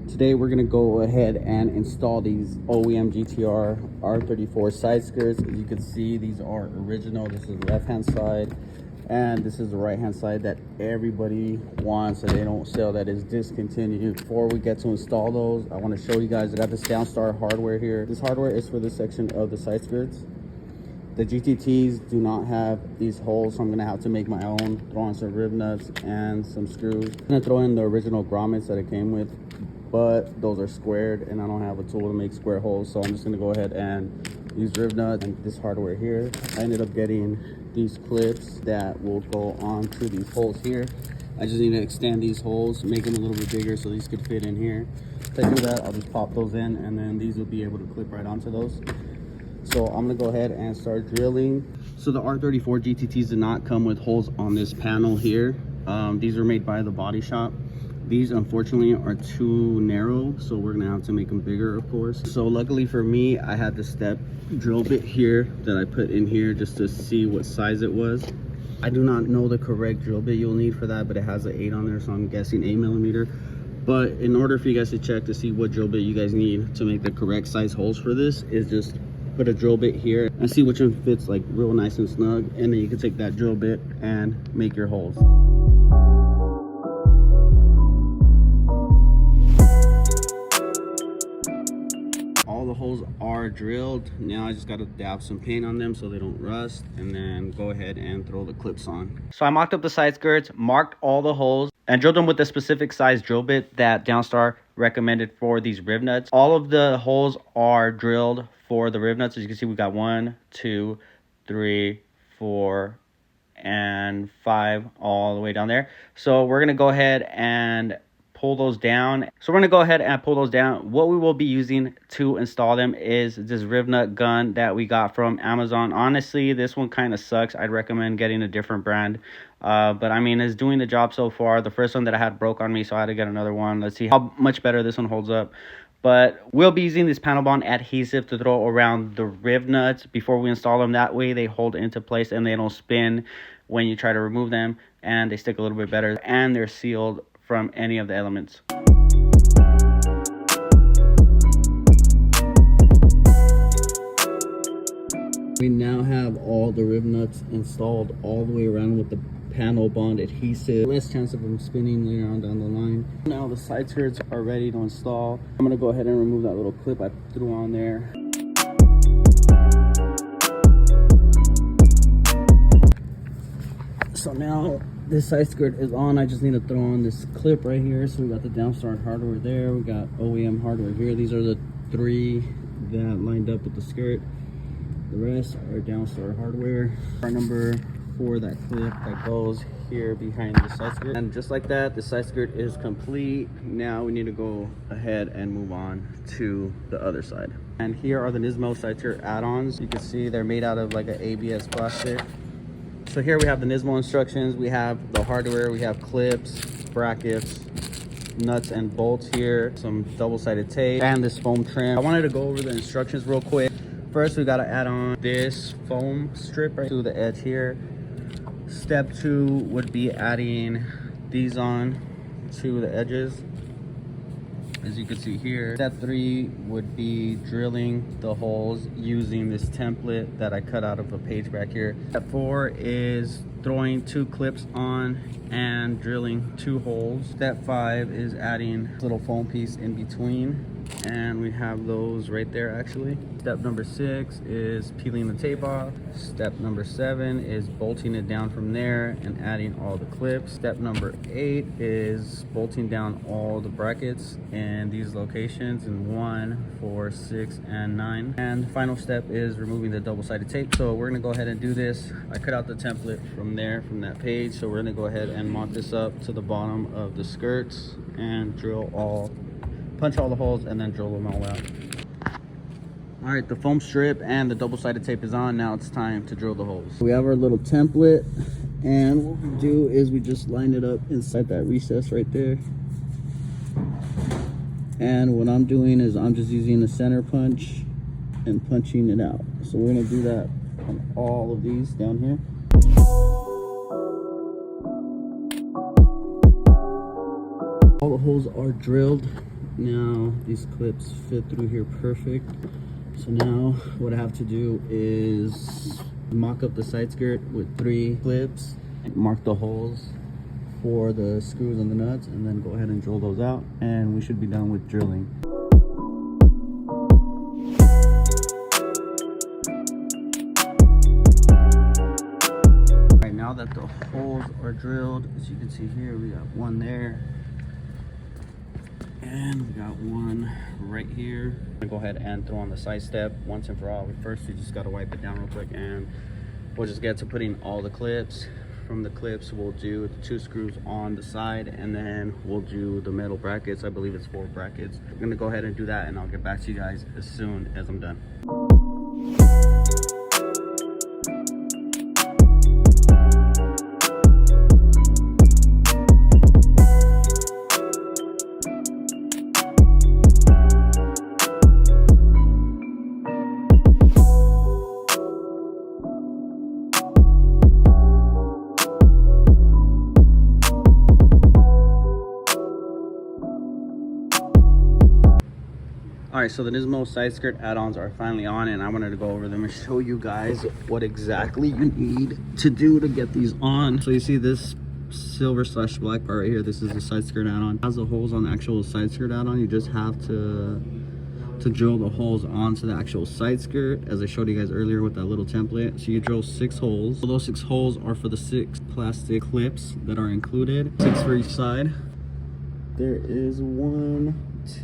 Today we're gonna go ahead and install these OEM GTR R34 side skirts. As you can see, these are original. This is the left hand side and this is the right hand side that everybody wants and they don't sell, that is discontinued. Before we get to install those, I want to show you guys, I got this Downstar hardware here. This hardware is for this section of the side skirts. The GTTs do not have these holes, so I'm gonna have to make my own. Throw on some rib nuts and some screws. I'm gonna throw in the original grommets that it came with, but those are squared and I don't have a tool to make square holes, so I'm just gonna go ahead and use rib nuts and this hardware here. I ended up getting these clips that will go on to these holes here. I just need to extend these holes, make them a little bit bigger so these could fit in here. If I do that, I'll just pop those in and then these will be able to clip right onto those. So I'm gonna go ahead and start drilling. So the R34 GTTs did not come with holes on this panel here. These were made by the body shop. These unfortunately are too narrow, so we're gonna have to make them bigger, of course. So luckily for me, I had the step drill bit here that I put in here just to see what size it was. I do not know the correct drill bit you'll need for that, but it has an 8 on there, so I'm guessing 8mm. But in order for you guys to check to see what drill bit you guys need to make the correct size holes for this, is just put a drill bit here and see which one fits like real nice and snug, and then you can take that drill bit and make your holes. All the holes are drilled. Now I just got to dab some paint on them so they don't rust, and then go ahead and throw the clips on. So I mocked up the side skirts, marked all the holes, and drilled them with the specific size drill bit that Downstar recommended for these rib nuts. All of the holes are drilled for the rib nuts. As you can see, we got 1, 2, 3, 4, and 5 all the way down there. So we're gonna go ahead and pull those down. What we will be using to install them is this rib nut gun that we got from Amazon. Honestly, this one kind of sucks. I'd recommend getting a different brand. But I mean, it's doing the job so far. The first one that I had broke on me, so I had to get another one. Let's see how much better this one holds up. But we'll be using this panel bond adhesive to throw around the rib nuts before we install them. That way they hold into place and they don't spin when you try to remove them, and they stick a little bit better, and they're sealed from any of the elements. We now have all the rib nuts installed all the way around with the panel bond adhesive. Less chance of them spinning later on down the line. Now the side skirts are ready to install. I'm gonna go ahead and remove that little clip I threw on there. So now this side skirt is on. I just need to throw on this clip right here. So we got the Downstar hardware there. We got OEM hardware here. These are the 3 that lined up with the skirt. The rest are Downstar hardware. Part number 4, that clip that goes here behind the side skirt. And just like that, the side skirt is complete. Now we need to go ahead and move on to the other side. And here are the Nismo side skirt add-ons. You can see they're made out of like an ABS plastic. So here we have the Nismo instructions. We have the hardware, we have clips, brackets, nuts and bolts here, some double-sided tape, and this foam trim. I wanted to go over the instructions real quick. First, we got to add on this foam strip right to the edge here. Step 2 would be adding these on to the edges, as you can see here. Step 3 would be drilling the holes using this template that I cut out of a page back here. Step 4 is throwing 2 clips on and drilling 2 holes. Step 5 is adding a little foam piece in between, and we have those right there actually. Step number 6 is peeling the tape off. Step number 7 is bolting it down from there and adding all the clips. Step number 8 is bolting down all the brackets in these locations in 1, 4, 6, and 9. And the final step is removing the double-sided tape. So we're gonna go ahead and do this. I cut out the template from there, from that page. So we're gonna go ahead and mount this up to the bottom of the skirts and punch all the holes and then drill them all out. All right, the foam strip and the double-sided tape is on. Now it's time to drill the holes. We have our little template, and what we do is we just line it up inside that recess right there. And what I'm doing is I'm just using a center punch and punching it out. So we're gonna do that on all of these down here. All the holes are drilled Now these clips fit through here perfect. So now what I have to do is mock up the side skirt with 3 clips, mark the holes for the screws and the nuts, and then go ahead and drill those out, and we should be done with drilling. Right now that the holes are drilled, as you can see here, we got one there and we got one right here. I'm gonna go ahead and throw on the side step once and for all. First we just got to wipe it down real quick, and we'll just get to putting all the clips. From the clips we'll do the 2 screws on the side, and then we'll do the metal brackets. I believe it's 4 brackets. I'm gonna go ahead and do that, and I'll get back to you guys as soon as I'm done. All right, so the Nismo side skirt add-ons are finally on, and I wanted to go over them and show you guys what exactly you need to do to get these on. So you see this silver / black part right here, this is the side skirt add-on. It has the holes on the actual side skirt add-on. You just have to drill the holes onto the actual side skirt, as I showed you guys earlier with that little template. So you drill 6 holes. So those 6 holes are for the 6 plastic clips that are included, 6 for each side. There is 1,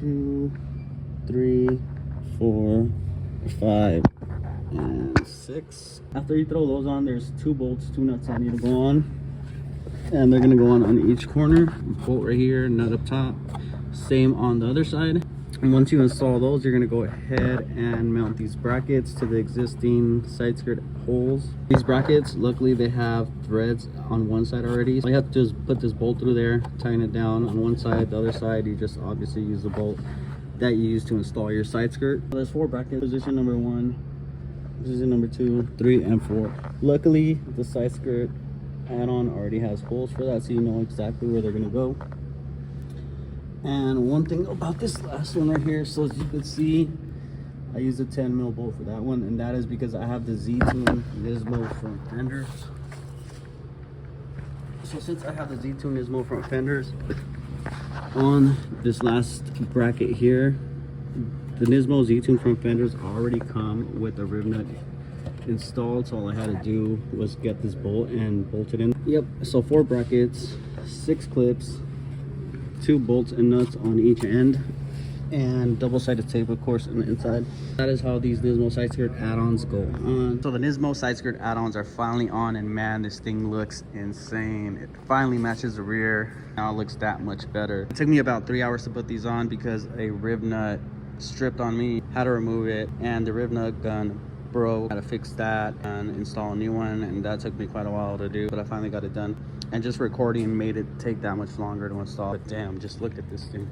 2, 3, 4, 5, and 6. After you throw those on, there's 2 bolts, 2 nuts that need to go on, and they're gonna go on each corner. Bolt right here, nut up top, same on the other side. And once you install those, you're gonna go ahead and mount these brackets to the existing side skirt holes. These brackets, luckily they have threads on one side already. All you have to do is put this bolt through there, tighten it down on one side. The other side, you just obviously use the bolt that you use to install your side skirt. So there's 4 brackets: position number 1, position number 2, 3, and 4. Luckily the side skirt add-on already has holes for that, so you know exactly where they're gonna go. And one thing about this last one right here, so as you can see, I used a 10 mil bolt for that one, and that is because I have the Z-Tune Nismo front fenders. So since I have the Z-Tune Nismo front fenders, on this last bracket here, the Nismo Z-Tune front fenders already come with a rib nut installed, so all I had to do was get this bolt and bolt it in. Yep, so 4 brackets, 6 clips, 2 bolts and nuts on each end, and double-sided tape, of course, on the inside. That is how these Nismo side skirt add-ons go on. So the Nismo side skirt add-ons are finally on, and man, this thing looks insane. It finally matches the rear. Now it looks that much better. It took me about 3 hours to put these on because a rib nut stripped on me. Had to remove it, and the rib nut gun broke. Had to fix that and install a new one, and that took me quite a while to do, but I finally got it done. And just recording made it take that much longer to install. But damn, just look at this thing.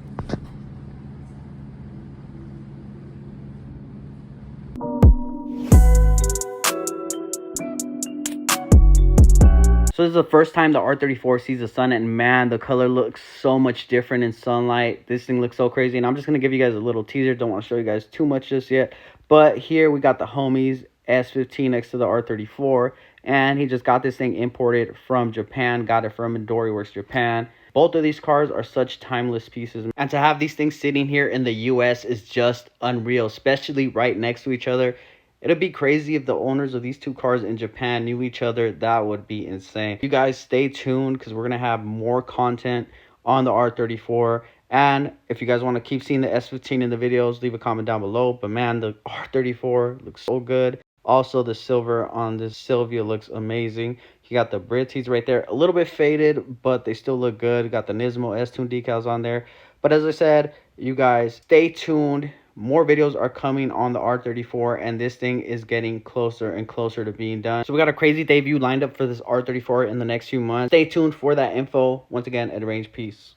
So this is the first time the R34 sees the sun, and man, the color looks so much different in sunlight. This thing looks so crazy, and I'm just going to give you guys a little teaser. Don't want to show you guys too much just yet. But here we got the homies S15 next to the R34, and he just got this thing imported from Japan. Got it from Midori Works Japan. Both of these cars are such timeless pieces, and to have these things sitting here in the US is just unreal, especially right next to each other. It'd be crazy if the owners of these 2 cars in Japan knew each other. That would be insane. You guys stay tuned, because we're going to have more content on the R34. And if you guys want to keep seeing the S15 in the videos, leave a comment down below. But man, the R34 looks so good. Also, the silver on this Sylvia looks amazing. You got the Brits right there. A little bit faded, but they still look good. Got the Nismo S-Tune decals on there. But as I said, you guys stay tuned. More videos are coming on the R34, and this thing is getting closer and closer to being done. So we got a crazy debut lined up for this R34 in the next few months. Stay tuned for that info. Once again, at Range, peace.